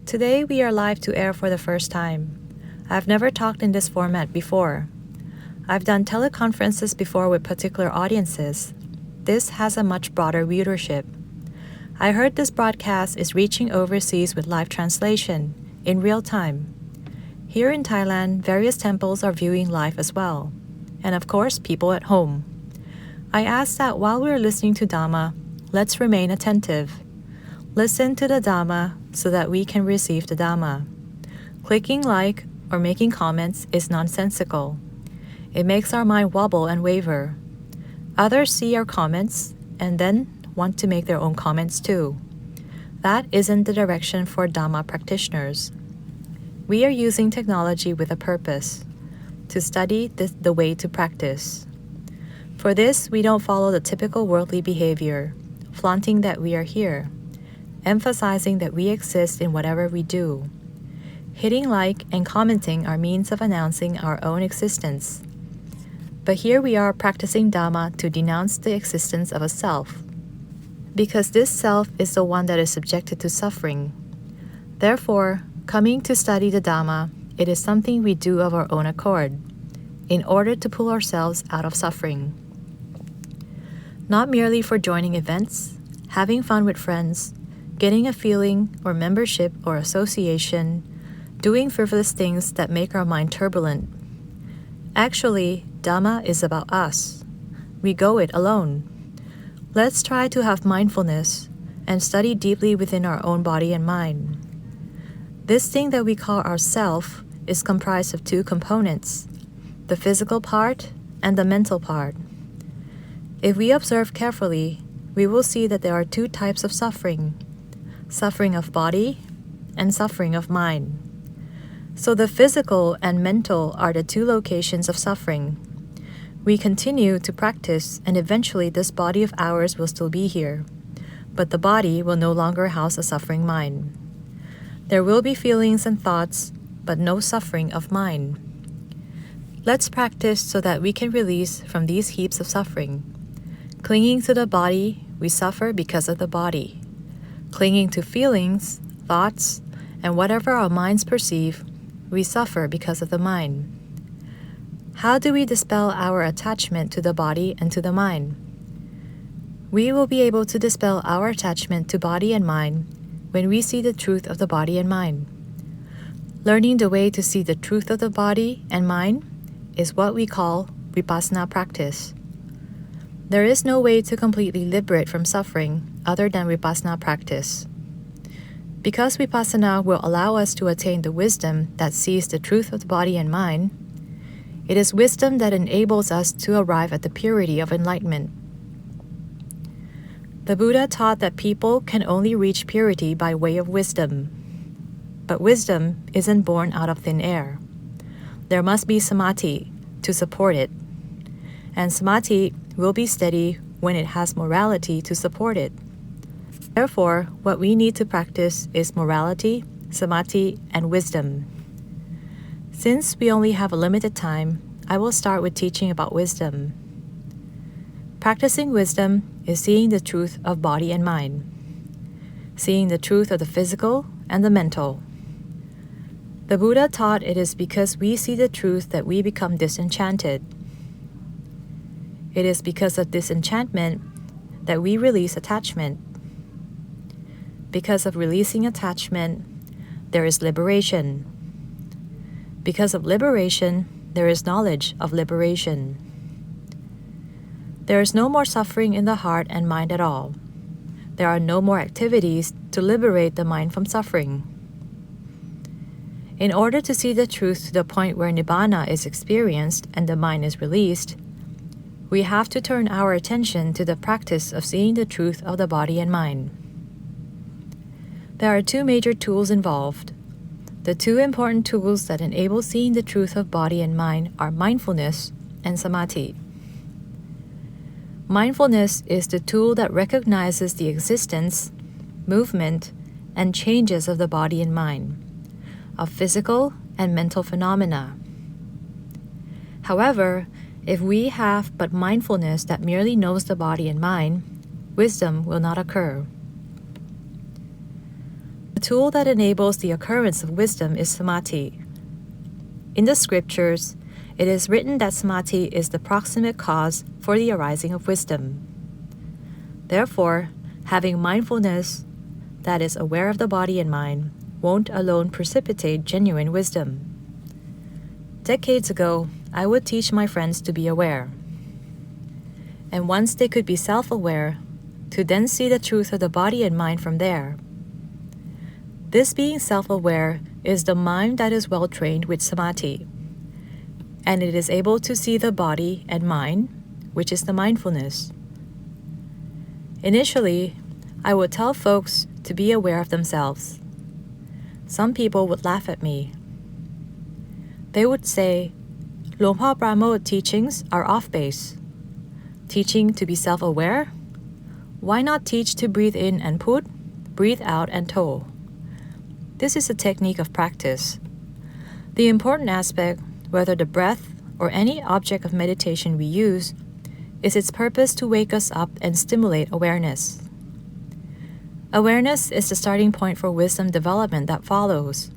Today we are live to air for the first time. I've never talked in this format before. I've done teleconferences before with particular audiences. This has a much broader viewership. I heard this broadcast is reaching overseas with live translation, in real time. Here in Thailand, various temples are viewing live as well. And of course, people at home. I ask that while we're listening to Dhamma, let's remain attentive. Listen to the Dhamma so that we can receive the Dhamma. Clicking like or making comments is nonsensical. It makes our mind wobble and waver. Others see our comments and then want to make their own comments too. That isn't the direction for Dhamma practitioners. We are using technology with a purpose, to study the way to practice. For this, we don't follow the typical worldly behavior, flaunting that we are here, emphasizing that we exist in whatever we do. Hitting like and commenting are means of announcing our own existence. But here we are practicing Dhamma to denounce the existence of a self, because this self is the one that is subjected to suffering. Therefore, coming to study the Dhamma, it is something we do of our own accord, in order to pull ourselves out of suffering. Not merely for joining events, having fun with friends, getting a feeling or membership or association, doing frivolous things that make our mind turbulent. Actually, Dhamma is about us. We go it alone. Let's try to have mindfulness and study deeply within our own body and mind. This thing that we call ourself is comprised of two components, the physical part and the mental part. If we observe carefully, we will see that there are two types of suffering of body and suffering of mind. So the physical and mental are the two locations of suffering. We continue to practice, and eventually this body of ours will still be here, but the body will no longer house a suffering mind. There will be feelings and thoughts, but no suffering of mind. Let's practice so that we can release from these heaps of suffering. Clinging to the body, we suffer because of the body. Clinging to feelings, thoughts, and whatever our minds perceive, we suffer because of the mind. How do we dispel our attachment to the body and to the mind? We will be able to dispel our attachment to body and mind when we see the truth of the body and mind. Learning the way to see the truth of the body and mind is what we call vipassana practice. There is no way to completely liberate from suffering other than vipassana practice. Because vipassana will allow us to attain the wisdom that sees the truth of the body and mind, it is wisdom that enables us to arrive at the purity of enlightenment. The Buddha taught that people can only reach purity by way of wisdom. But wisdom isn't born out of thin air. There must be samadhi to support it. And samadhi will be steady when it has morality to support it. Therefore, what we need to practice is morality, samadhi, and wisdom. Since we only have a limited time, I will start with teaching about wisdom. Practicing wisdom is seeing the truth of body and mind, seeing the truth of the physical and the mental. The Buddha taught it is because we see the truth that we become disenchanted. It is because of disenchantment that we release attachment. Because of releasing attachment, there is liberation. Because of liberation, there is knowledge of liberation. There is no more suffering in the heart and mind at all. There are no more activities to liberate the mind from suffering. In order to see the truth to the point where nibbana is experienced and the mind is released, we have to turn our attention to the practice of seeing the truth of the body and mind. There are two major tools involved. The two important tools that enable seeing the truth of body and mind are mindfulness and samadhi. Mindfulness is the tool that recognizes the existence, movement, and changes of the body and mind, of physical and mental phenomena. However, if we have but mindfulness that merely knows the body and mind, wisdom will not occur. The tool that enables the occurrence of wisdom is samadhi. In the scriptures, it is written that samadhi is the proximate cause for the arising of wisdom. Therefore, having mindfulness, that is aware of the body and mind, won't alone precipitate genuine wisdom. Decades ago, I would teach my friends to be aware. And once they could be self-aware, to then see the truth of the body and mind from there. This being self-aware is the mind that is well trained with samadhi, and it is able to see the body and mind, which is the mindfulness. Initially, I would tell folks to be aware of themselves. Some people would laugh at me. They would say, Luangpu Pramote teachings are off base. Teaching to be self-aware? Why not teach to breathe in and put, breathe out and toe? This is a technique of practice. The important aspect, whether the breath or any object of meditation we use, is its purpose to wake us up and stimulate awareness. Awareness is the starting point for wisdom development that follows.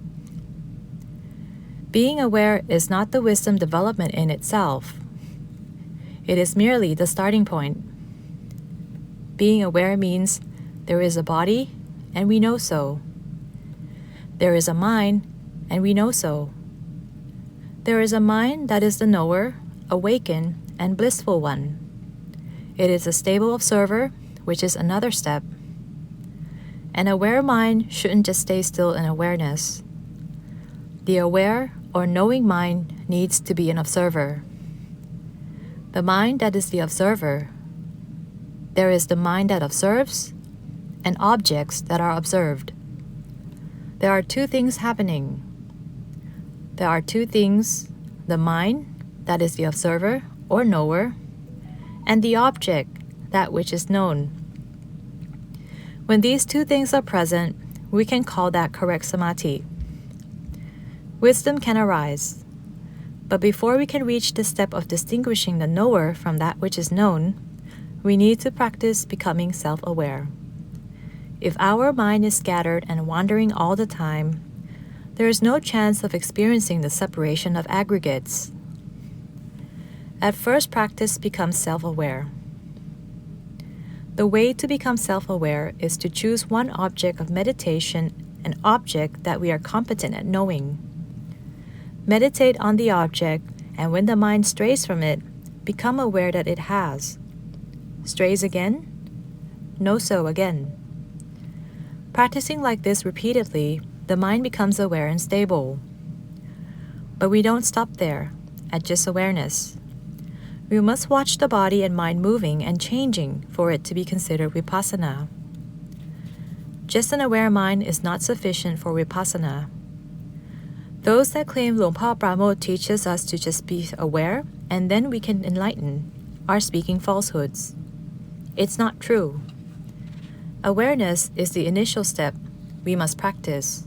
Being aware is not the wisdom development in itself. It is merely the starting point. Being aware means there is a body, and we know so. There is a mind, and we know so. There is a mind that is the knower, awakened, and blissful one. It is a stable observer, which is another step. An aware mind shouldn't just stay still in awareness. The aware or knowing mind needs to be an observer. The mind that is the observer. There is the mind that observes and objects that are observed. There are two things happening. There are two things, the mind, that is the observer or knower, and the object, that which is known. When these two things are present, we can call that correct samadhi. Wisdom can arise. But before we can reach the step of distinguishing the knower from that which is known, we need to practice becoming self-aware. If our mind is scattered and wandering all the time, there is no chance of experiencing the separation of aggregates. At first, practice becomes self-aware. The way to become self-aware is to choose one object of meditation, an object that we are competent at knowing. Meditate on the object, and when the mind strays from it, become aware that it has. Strays again? Know so again. Practicing like this repeatedly, the mind becomes aware and stable. But we don't stop there, at just awareness. We must watch the body and mind moving and changing for it to be considered vipassana. Just an aware mind is not sufficient for vipassana. Those that claim Luangpu Pramote teaches us to just be aware and then we can enlighten are speaking falsehoods. It's not true. Awareness is the initial step we must practice.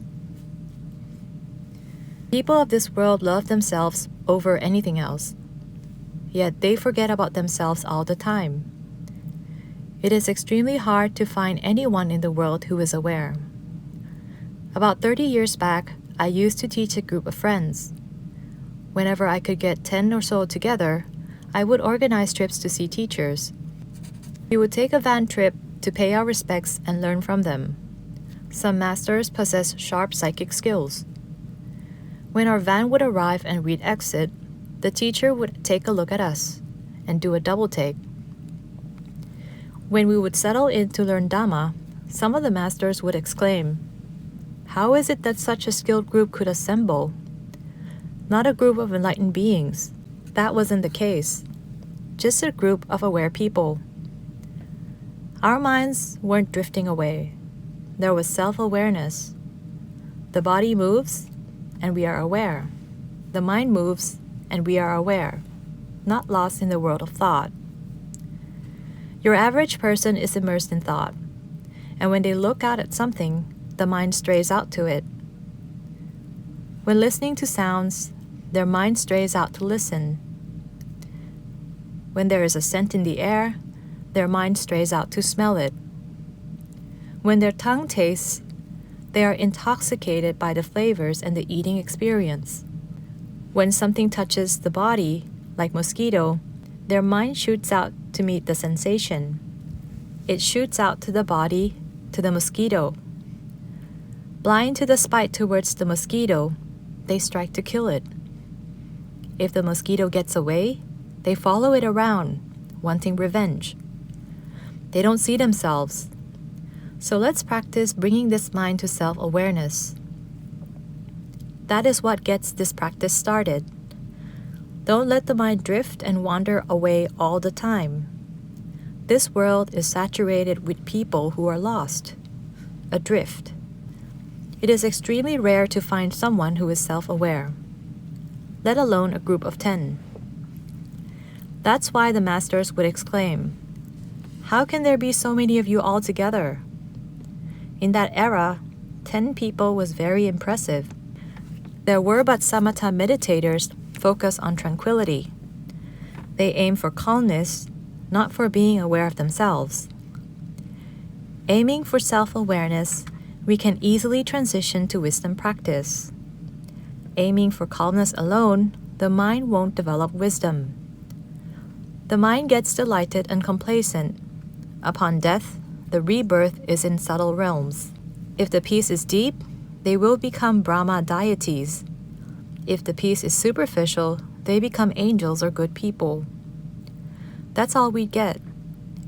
People of this world love themselves over anything else, yet they forget about themselves all the time. It is extremely hard to find anyone in the world who is aware. About 30 years back, I used to teach a group of friends. Whenever I could get 10 or so together, I would organize trips to see teachers. We would take a van trip to pay our respects and learn from them. Some masters possess sharp psychic skills. When our van would arrive and we'd exit, the teacher would take a look at us and do a double take. When we would settle in to learn Dhamma, some of the masters would exclaim, "How is it that such a skilled group could assemble? Not a group of enlightened beings. That wasn't the case. Just a group of aware people." Our minds weren't drifting away. There was self-awareness. The body moves, and we are aware. The mind moves, and we are aware, not lost in the world of thought. Your average person is immersed in thought, and when they look out at something, the mind strays out to it. When listening to sounds, their mind strays out to listen. When there is a scent in the air, their mind strays out to smell it. When their tongue tastes, They are intoxicated by the flavors and the eating experience. When something touches the body, like mosquito, their mind shoots out to meet the sensation. It shoots out to the body, to the mosquito. Blind to the spite towards the mosquito, they strike to kill it. If the mosquito gets away, they follow it around, wanting revenge. They don't see themselves. So let's practice bringing this mind to self-awareness. That is what gets this practice started. Don't let the mind drift and wander away all the time. This world is saturated with people who are lost, adrift. It is extremely rare to find someone who is self-aware, let alone a group of 10. That's why the masters would exclaim, "How can there be so many of you all together?" In that era, 10 people was very impressive. There were but samatha meditators focused on tranquility. They aim for calmness, not for being aware of themselves. Aiming for self-awareness, we can easily transition to wisdom practice. Aiming for calmness alone, the mind won't develop wisdom. The mind gets delighted and complacent. Upon death, the rebirth is in subtle realms. If the peace is deep, they will become Brahma deities. If the peace is superficial, they become angels or good people. That's all we get.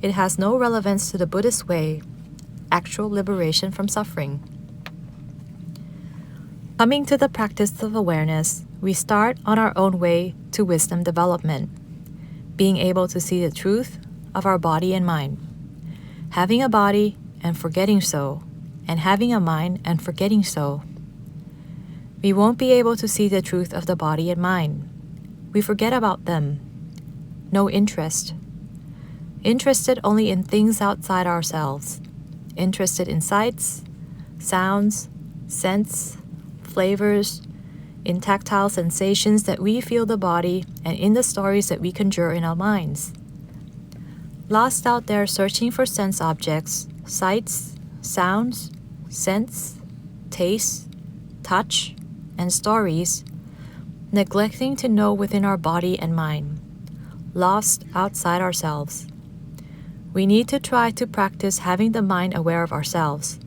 It has no relevance to the Buddhist way, actual liberation from suffering. Coming to the practice of awareness, we start on our own way to wisdom development, being able to see the truth of our body and mind. Having a body and forgetting so, and having a mind and forgetting so. We won't be able to see the truth of the body and mind. We forget about them. No interest. Interested only in things outside ourselves. Interested in sights, sounds, scents, flavors, in tactile sensations that we feel the body, and in the stories that we conjure in our minds. Lost out there searching for sense objects, sights, sounds, scents, tastes, touch, and stories, neglecting to know within our body and mind, lost outside ourselves. We need to try to practice having the mind aware of ourselves,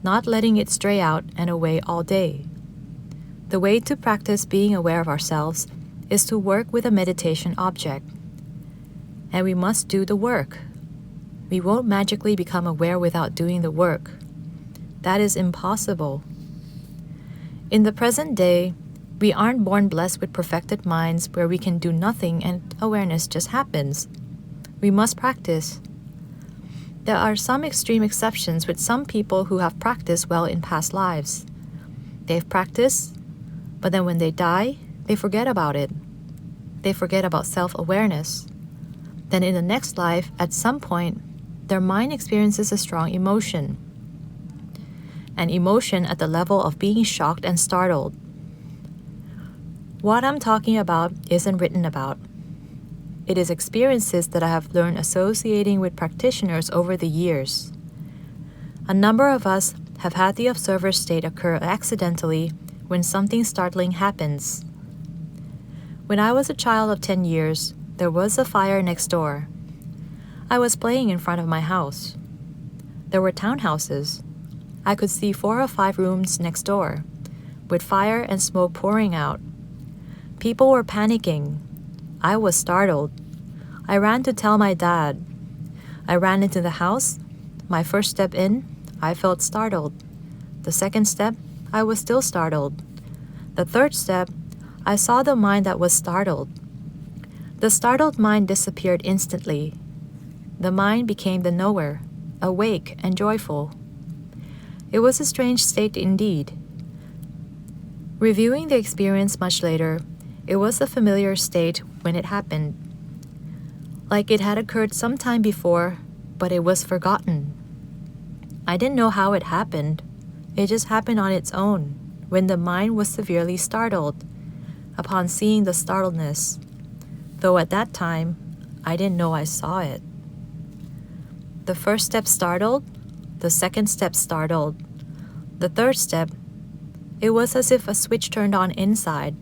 not letting it stray out and away all day. The way to practice being aware of ourselves is to work with a meditation object. And we must do the work. We won't magically become aware without doing the work. That is impossible. In the present day, we aren't born blessed with perfected minds where we can do nothing and awareness just happens. We must practice. There are some extreme exceptions with some people who have practiced well in past lives. They've practiced, but then when they die, they forget about it. They forget about self-awareness. Then in the next life, at some point, their mind experiences a strong emotion. An emotion at the level of being shocked and startled. What I'm talking about isn't written about. It is experiences that I have learned associating with practitioners over the years. A number of us have had the observer state occur accidentally when something startling happens. When I was a child of 10 years, there was a fire next door. I was playing in front of my house. There were townhouses. I could see 4 or 5 rooms next door, with fire and smoke pouring out. People were panicking. I was startled. I ran to tell my dad. I ran into the house. My first step in, I felt startled. The second step, I was still startled. The third step, I saw the mind that was startled. The startled mind disappeared instantly. The mind became the knower, awake and joyful. It was a strange state indeed. Reviewing the experience much later, it was a familiar state when it happened. Like it had occurred some time before, but it was forgotten. I didn't know how it happened. It just happened on its own, when the mind was severely startled, upon seeing the startledness. Though at that time, I didn't know I saw it. The first step startled, the second step startled. The third step, it was as if a switch turned on inside.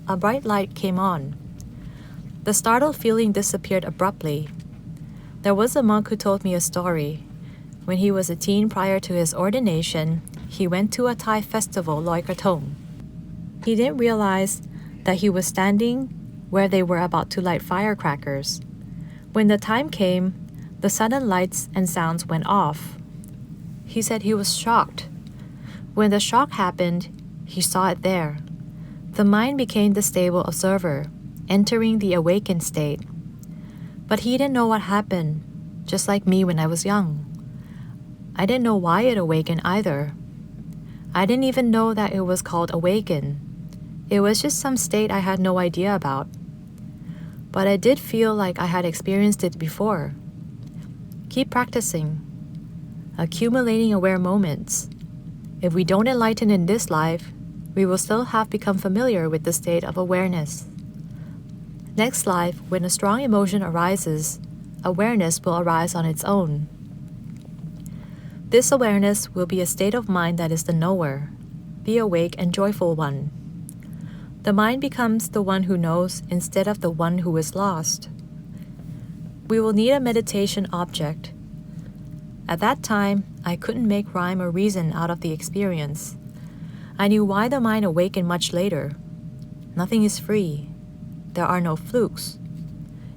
A bright light came on. The startled feeling disappeared abruptly. There was a monk who told me a story. When he was a teen prior to his ordination, he went to a Thai festival, Loi Krathong. He didn't realize that he was standing where they were about to light firecrackers. When the time came, the sudden lights and sounds went off. He said he was shocked. When the shock happened, he saw it there. The mind became the stable observer, entering the awakened state. But he didn't know what happened, just like me when I was young. I didn't know why it awakened either. I didn't even know that it was called awaken. It was just some state I had no idea about. But I did feel like I had experienced it before. Keep practicing, accumulating aware moments. If we don't enlighten in this life, we will still have become familiar with the state of awareness. Next life, when a strong emotion arises, awareness will arise on its own. This awareness will be a state of mind that is the knower, the awake and joyful one. The mind becomes the one who knows instead of the one who is lost. We will need a meditation object. At that time, I couldn't make rhyme or reason out of the experience. I knew why the mind awakened much later. Nothing is free. There are no flukes.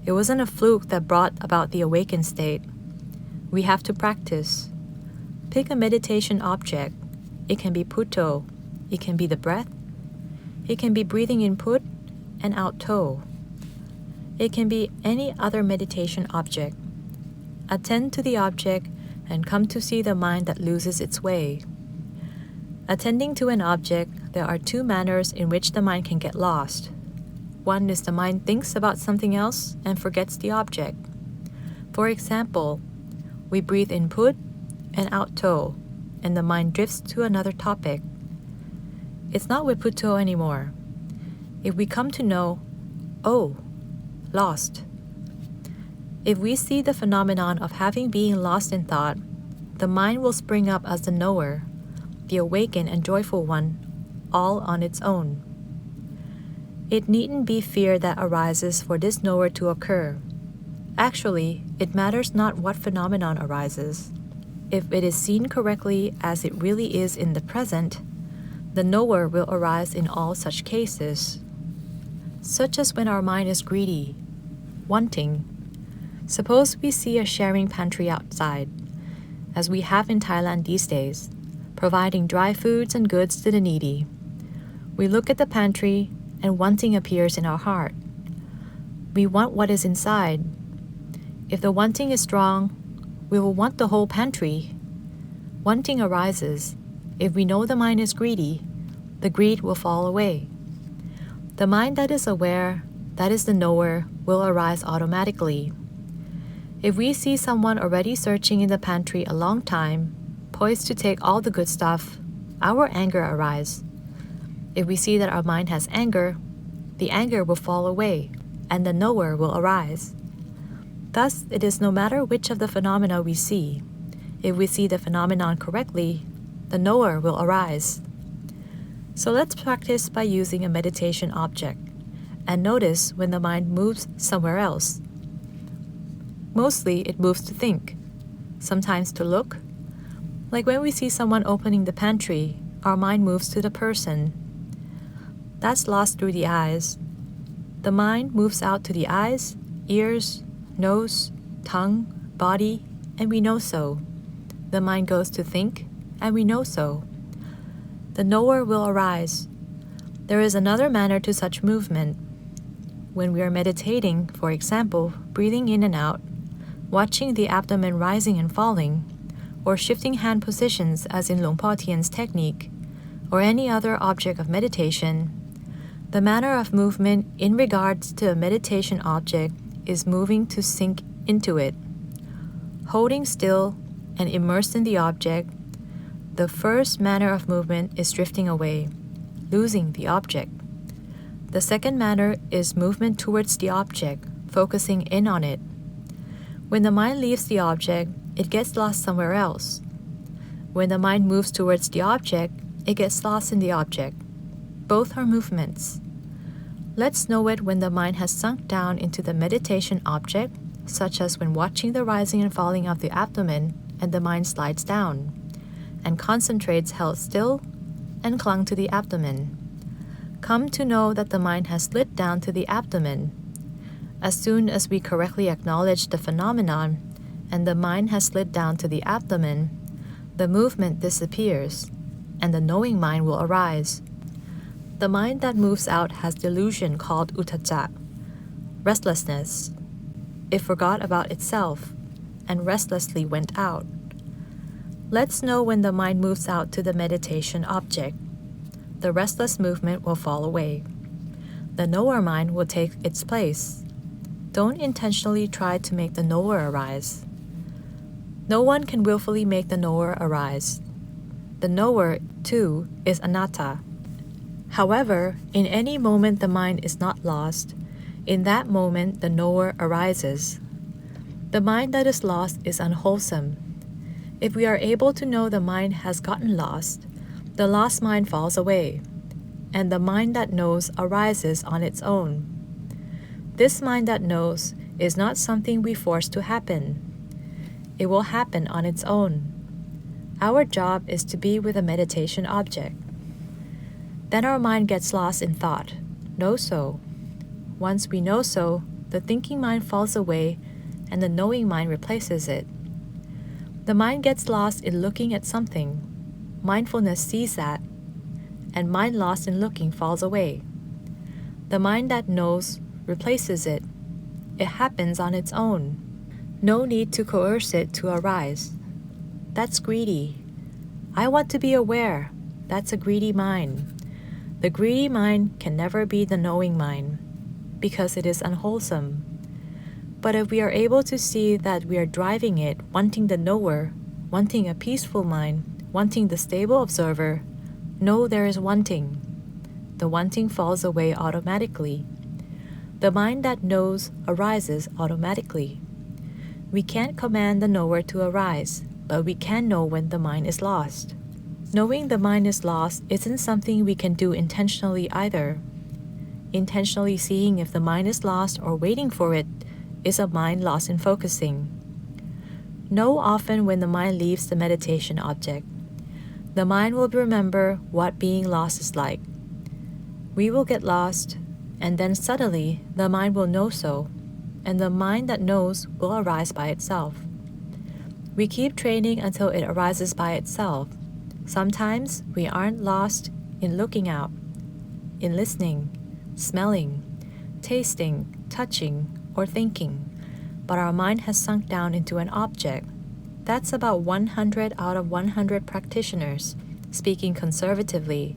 It wasn't a fluke that brought about the awakened state. We have to practice. Pick a meditation object. It can be Putto. It can be the breath. It can be breathing in Put and out To. It can be any other meditation object. Attend to the object and come to see the mind that loses its way. Attending to an object, there are two manners in which the mind can get lost. One is the mind thinks about something else and forgets the object. For example, we breathe in Put and out To, and the mind drifts to another topic. It's not with Putto anymore. If we come to know, oh, lost. If we see the phenomenon of having been lost in thought, the mind will spring up as the knower, the awakened and joyful one, all on its own. It needn't be fear that arises for this knower to occur. Actually, it matters not what phenomenon arises. If it is seen correctly as it really is in the present, the knower will arise in all such cases, such as when our mind is greedy, wanting. Suppose we see a sharing pantry outside, as we have in Thailand these days, providing dry foods and goods to the needy. We look at the pantry and wanting appears in our heart. We want what is inside. If the wanting is strong, we will want the whole pantry. Wanting arises. If we know the mind is greedy, the greed will fall away. The mind that is aware, that is the knower, will arise automatically. If we see someone already searching in the pantry a long time, poised to take all the good stuff, our anger arises. If we see that our mind has anger, the anger will fall away, and the knower will arise. Thus, it is no matter which of the phenomena we see. If we see the phenomenon correctly, the knower will arise. So let's practice by using a meditation object, and notice when the mind moves somewhere else. Mostly, it moves to think, sometimes to look. Like when we see someone opening the pantry, our mind moves to the person. That's lost through the eyes. The mind moves out to the eyes, ears, nose, tongue, body, and we know so. The mind goes to think, and we know so. The knower will arise. There is another manner to such movement. When we are meditating, for example, breathing in and out, watching the abdomen rising and falling, or shifting hand positions as in Luangpu Tian's technique, or any other object of meditation, the manner of movement in regards to a meditation object is moving to sink into it. Holding still and immersed in the object, the first manner of movement is drifting away, losing the object. The second manner is movement towards the object, focusing in on it. When the mind leaves the object, it gets lost somewhere else. When the mind moves towards the object, it gets lost in the object. Both are movements. Let's know it when the mind has sunk down into the meditation object, such as when watching the rising and falling of the abdomen and the mind slides down, and concentrates held still and clung to the abdomen. Come to know that the mind has slid down to the abdomen. As soon as we correctly acknowledge the phenomenon and the mind has slid down to the abdomen, the movement disappears, and the knowing mind will arise. The mind that moves out has delusion called uttacca, restlessness. It forgot about itself and restlessly went out. Let's know when the mind moves out to the meditation object. The restless movement will fall away. The knower mind will take its place. Don't intentionally try to make the knower arise. No one can willfully make the knower arise. The knower, too, is anatta. However, in any moment the mind is not lost, in that moment the knower arises. The mind that is lost is unwholesome. If we are able to know the mind has gotten lost, the lost mind falls away, and the mind that knows arises on its own. This mind that knows is not something we force to happen. It will happen on its own. Our job is to be with a meditation object. Then our mind gets lost in thought. Know so. Once we know so, the thinking mind falls away and the knowing mind replaces it. The mind gets lost in looking at something. Mindfulness sees that, and mind lost in looking falls away. The mind that knows replaces it. It happens on its own. No need to coerce it to arise. That's greedy. I want to be aware. That's a greedy mind. The greedy mind can never be the knowing mind, because it is unwholesome. But if we are able to see that we are driving it, wanting the knower, wanting a peaceful mind, wanting the stable observer, know there is wanting. The wanting falls away automatically. The mind that knows arises automatically. We can't command the knower to arise, but we can know when the mind is lost. Knowing the mind is lost isn't something we can do intentionally either. Intentionally seeing if the mind is lost or waiting for it is a mind lost in focusing. Know often when the mind leaves the meditation object. The mind will remember what being lost is like. We will get lost, and then suddenly the mind will know so, and the mind that knows will arise by itself. We keep training until it arises by itself. Sometimes we aren't lost in looking out, in listening, smelling, tasting, touching, or thinking, but our mind has sunk down into an object. That's about 100 out of 100 practitioners, speaking conservatively,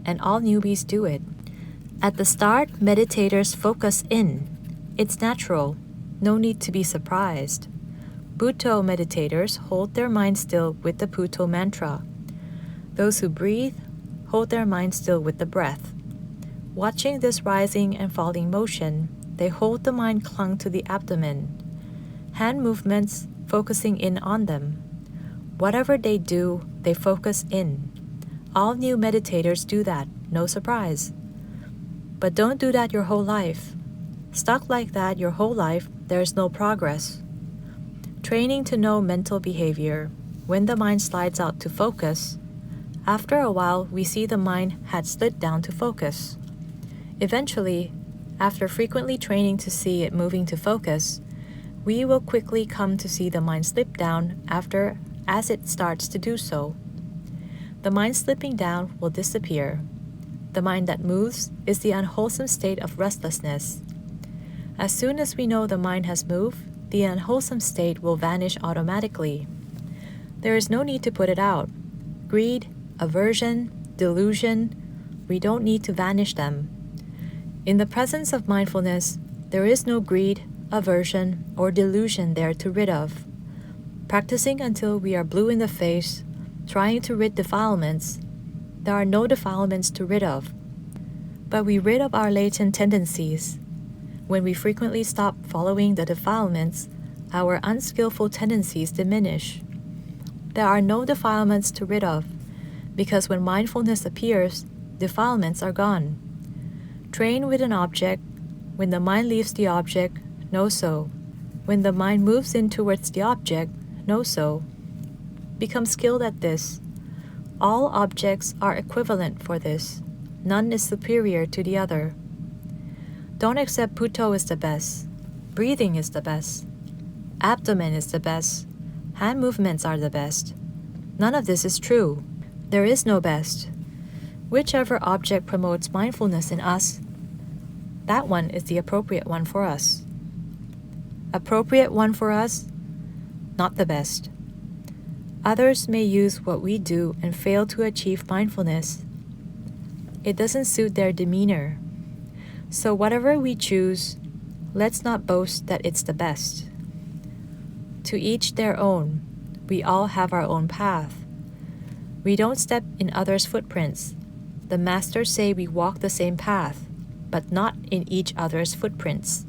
and all newbies do it. At the start, meditators focus in. It's natural, no need to be surprised. Bhutto meditators hold their mind still with the Bhutto mantra. Those who breathe hold their mind still with the breath. Watching this rising and falling motion, they hold the mind clung to the abdomen. Hand movements, focusing in on them. Whatever they do, they focus in. All new meditators do that, no surprise. But don't do that your whole life. Stuck like that your whole life, there's no progress. Training to know mental behavior. When the mind slides out to focus, after a while we see the mind had slid down to focus. Eventually, after frequently training to see it moving to focus, we will quickly come to see the mind slip down as it starts to do so. The mind slipping down will disappear. The mind that moves is the unwholesome state of restlessness. As soon as we know the mind has moved, the unwholesome state will vanish automatically. There is no need to put it out. Greed, aversion, delusion, we don't need to vanish them. In the presence of mindfulness, there is no greed, aversion, or delusion there to rid of. Practicing until we are blue in the face, trying to rid defilements, there are no defilements to rid of. But we rid of our latent tendencies. When we frequently stop following the defilements, our unskillful tendencies diminish. there are no defilements to rid of, because when mindfulness appears, defilements are gone. Train with an object. When the mind leaves the object, know so. When the mind moves in towards the object, know so. Become skilled at this. All objects are equivalent for this. None is superior to the other. Don't accept Bhutto is the best. Breathing is the best. Abdomen is the best. Hand movements are the best. None of this is true. There is no best. Whichever object promotes mindfulness in us, that one is the appropriate one for us. Appropriate one for us, not the best. Others may use what we do and fail to achieve mindfulness. It doesn't suit their demeanor. So whatever we choose, let's not boast that it's the best. To each their own. We all have our own path. We don't step in others' footprints. The masters say we walk the same path, but not in each other's footprints.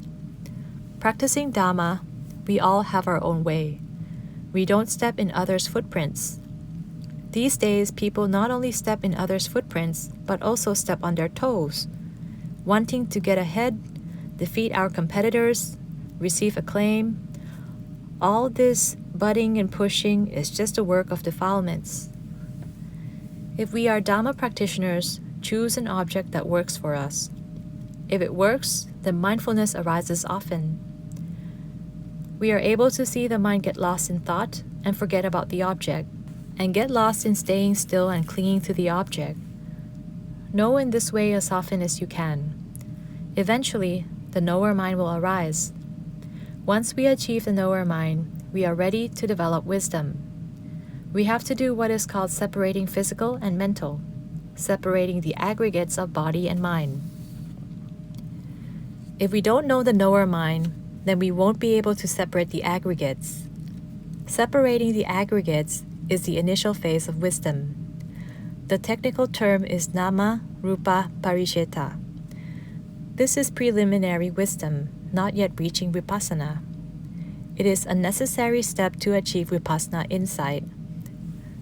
Practicing Dhamma, we all have our own way. We don't step in others' footprints. These days, people not only step in others' footprints, but also step on their toes, wanting to get ahead, defeat our competitors, receive acclaim. All this butting and pushing is just a work of defilements. If we are Dhamma practitioners, choose an object that works for us. If it works, then mindfulness arises often. We are able to see the mind get lost in thought and forget about the object, and get lost in staying still and clinging to the object. Know in this way as often as you can. Eventually, the knower mind will arise. Once we achieve the knower mind, we are ready to develop wisdom. We have to do what is called separating physical and mental, separating the aggregates of body and mind. If we don't know the knower mind, then we won't be able to separate the aggregates. Separating the aggregates is the initial phase of wisdom. The technical term is Nama Rupa Parisheta. This is preliminary wisdom, not yet reaching vipassana. It is a necessary step to achieve vipassana insight.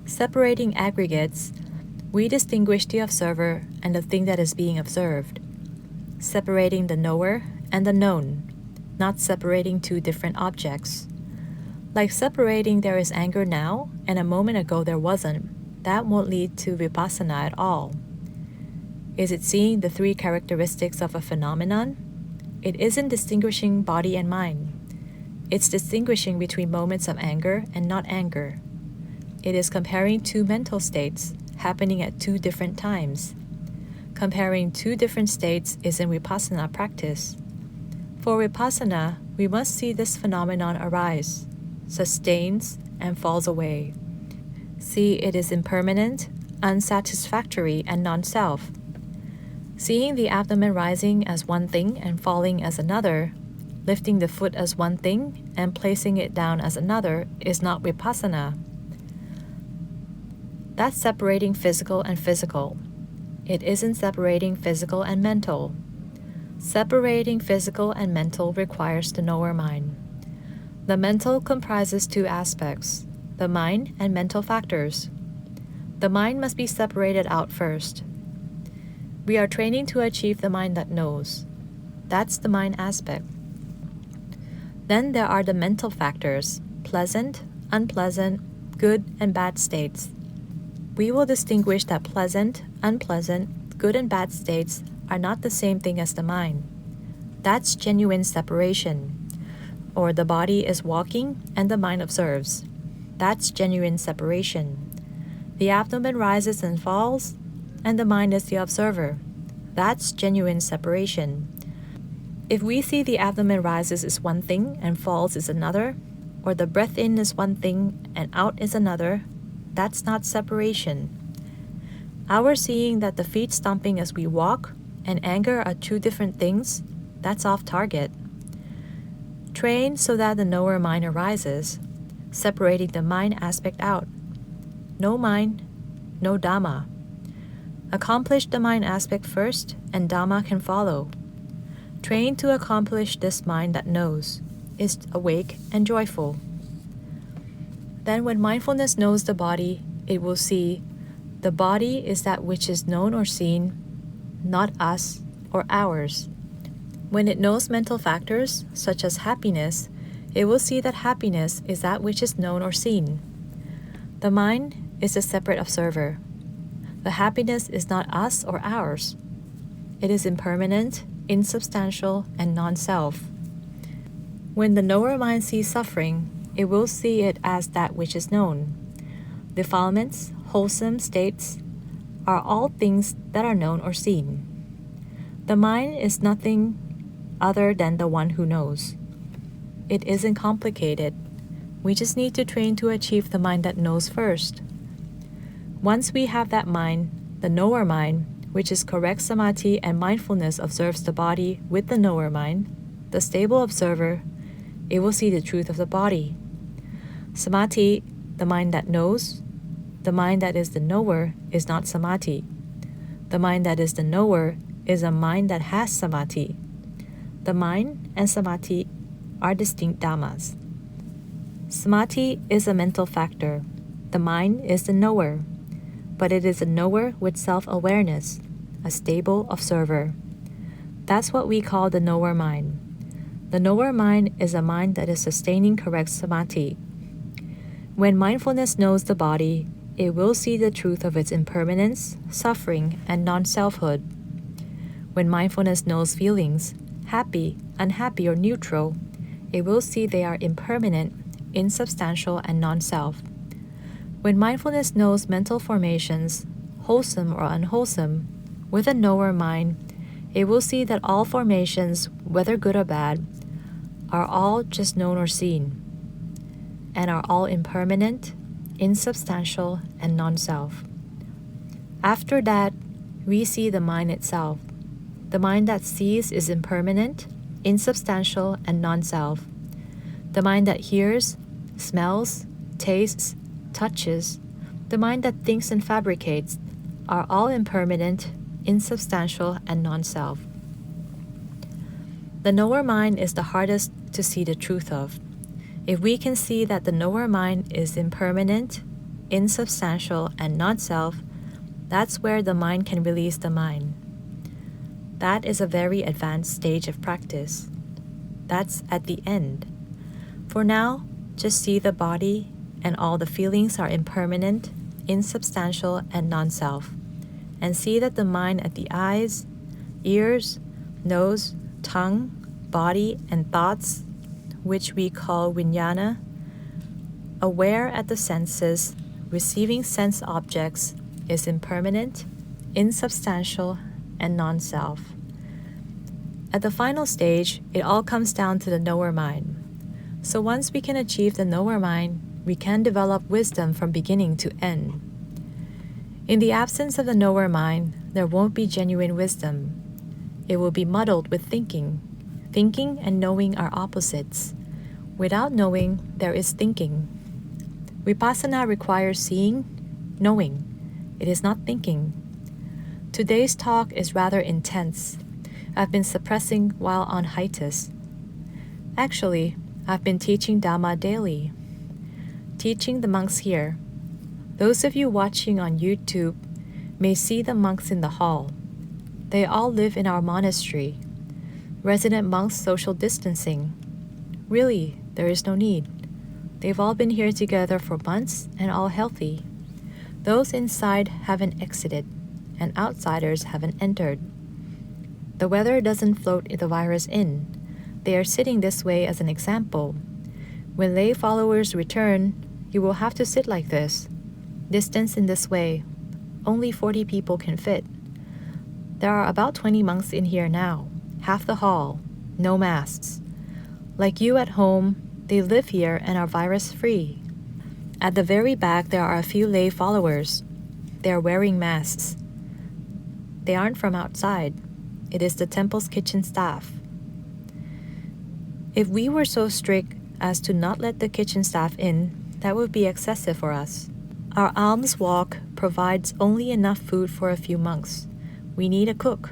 Separating aggregates, we distinguish the observer and the thing that is being observed. Separating the knower and the known, not separating two different objects. Like separating there is anger now and a moment ago there wasn't, that won't lead to vipassana at all. Is it seeing the three characteristics of a phenomenon? It isn't distinguishing body and mind. It's distinguishing between moments of anger and not anger. It is comparing two mental states happening at two different times. Comparing two different states is in vipassana practice. For vipassana, we must see this phenomenon arise, sustains, and falls away. See it is impermanent, unsatisfactory, and non-self. Seeing the abdomen rising as one thing and falling as another, lifting the foot as one thing and placing it down as another is not vipassana. That's separating physical and physical. It isn't separating physical and mental. Separating physical and mental requires the knower mind. The mental comprises two aspects, the mind and mental factors. The mind must be separated out first. We are training to achieve the mind that knows. That's the mind aspect. Then there are the mental factors, pleasant, unpleasant, good and bad states. We will distinguish that pleasant, unpleasant, good and bad states are not the same thing as the mind. That's genuine separation. Or the body is walking and the mind observes. That's genuine separation. The abdomen rises and falls, and the mind is the observer. That's genuine separation. If we see the abdomen rises is one thing and falls is another, or the breath in is one thing and out is another, that's not separation. Our seeing that the feet stomping as we walk and anger are two different things, that's off target. Train so that the knower mind arises, separating the mind aspect out. No mind, no Dhamma. Accomplish the mind aspect first, and Dhamma can follow. Train to accomplish this mind that knows, is awake and joyful. Then when mindfulness knows the body, it will see the body is that which is known or seen, not us or ours. When it knows mental factors, such as happiness, it will see that happiness is that which is known or seen. The mind is a separate observer. The happiness is not us or ours. It is impermanent, insubstantial, and non-self. When the knower mind sees suffering, it will see it as that which is known. Defilements, wholesome states, are all things that are known or seen. The mind is nothing other than the one who knows. It isn't complicated. We just need to train to achieve the mind that knows first. Once we have that mind, the knower mind, which is correct samadhi and mindfulness observes the body with the knower mind, the stable observer, it will see the truth of the body. Samadhi, the mind that knows, the mind that is the knower is not samadhi. The mind that is the knower is a mind that has samadhi. The mind and samadhi are distinct dhammas. Samadhi is a mental factor. The mind is the knower, but it is a knower with self-awareness, a stable observer. That's what we call the knower mind. The knower mind is a mind that is sustaining correct samadhi. When mindfulness knows the body, it will see the truth of its impermanence, suffering, and non-selfhood. When mindfulness knows feelings, happy, unhappy, or neutral, it will see they are impermanent, insubstantial, and non-self. When mindfulness knows mental formations, wholesome or unwholesome, with a knower mind, it will see that all formations, whether good or bad, are all just known or seen, and are all impermanent, insubstantial, and non-self. After that, we see the mind itself. The mind that sees is impermanent, insubstantial, and non-self. The mind that hears, smells, tastes, touches, the mind that thinks and fabricates, are all impermanent, insubstantial, and non-self. The knower mind is the hardest to see the truth of. If we can see that the knower mind is impermanent, insubstantial, and non-self, that's where the mind can release the mind. That is a very advanced stage of practice. That's at the end. For now, just see the body and all the feelings are impermanent, insubstantial, and non-self, and see that the mind at the eyes, ears, nose, tongue, body, and thoughts, which we call vijnana, aware at the senses, receiving sense objects, is impermanent, insubstantial, and non-self. At the final stage, it all comes down to the knower mind. So once we can achieve the knower mind, we can develop wisdom from beginning to end. In the absence of the knower mind, there won't be genuine wisdom. It will be muddled with thinking. Thinking and knowing are opposites. Without knowing, there is thinking. Vipassana requires seeing, knowing. It is not thinking. Today's talk is rather intense. I've been suppressing while on hiatus. Actually, I've been teaching Dhamma daily. Teaching the monks here. Those of you watching on YouTube may see the monks in the hall. They all live in our monastery. Resident monks social distancing. Really, there is no need. They've all been here together for months and all healthy. Those inside haven't exited, and outsiders haven't entered. The weather doesn't float the virus in. They are sitting this way as an example. When lay followers return, you will have to sit like this, distance in this way. Only 40 people can fit. There are about 20 monks in here now, half the hall, no masks. Like you at home, they live here and are virus-free. At the very back, there are a few lay followers. They are wearing masks. They aren't from outside. It is the temple's kitchen staff. If we were so strict as to not let the kitchen staff in, that would be excessive for us. Our alms walk provides only enough food for a few monks. We need a cook.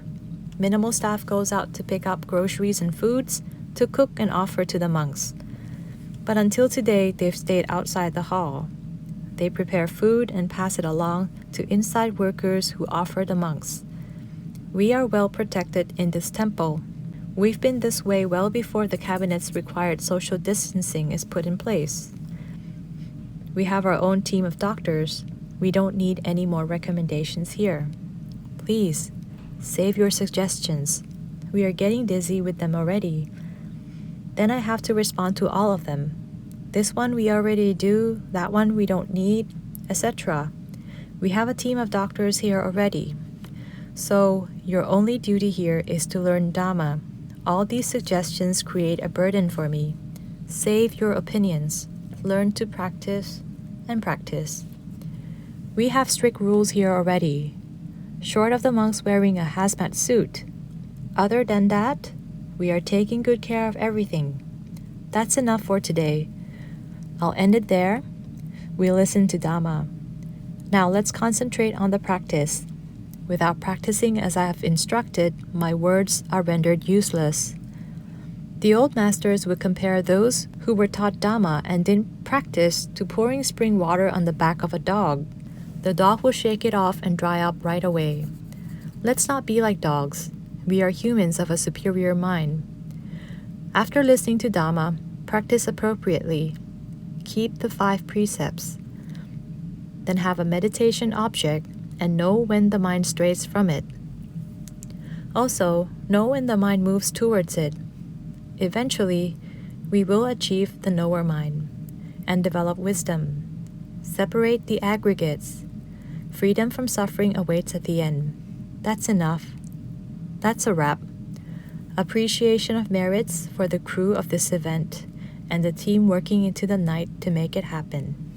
Minimal staff goes out to pick up groceries and foods to cook and offer to the monks. But until today, they've stayed outside the hall. They prepare food and pass it along to inside workers who offer the monks. We are well protected in this temple. We've been this way well before the cabinet's required social distancing is put in place. We have our own team of doctors. We don't need any more recommendations here. Please, save your suggestions. We are getting dizzy with them already. Then I have to respond to all of them. This one we already do, that one we don't need, etc. We have a team of doctors here already. So, your only duty here is to learn Dhamma. All these suggestions create a burden for me. Save your opinions. Learn to practice and practice. We have strict rules here already, short of the monks wearing a hazmat suit. Other than that, we are taking good care of everything. That's enough for today. I'll end it there. We listen to Dhamma. Now let's concentrate on the practice. Without practicing as I have instructed, my words are rendered useless. The old masters would compare those who were taught Dhamma and didn't practice to pouring spring water on the back of a dog. The dog will shake it off and dry up right away. Let's not be like dogs. We are humans of a superior mind. After listening to Dhamma, practice appropriately. Keep the 5 precepts. Then have a meditation object and know when the mind strays from it. Also, know when the mind moves towards it. Eventually, we will achieve the knower mind and develop wisdom. Separate the aggregates. Freedom from suffering awaits at the end. That's enough. That's a wrap. Appreciation of merits for the crew of this event and the team working into the night to make it happen.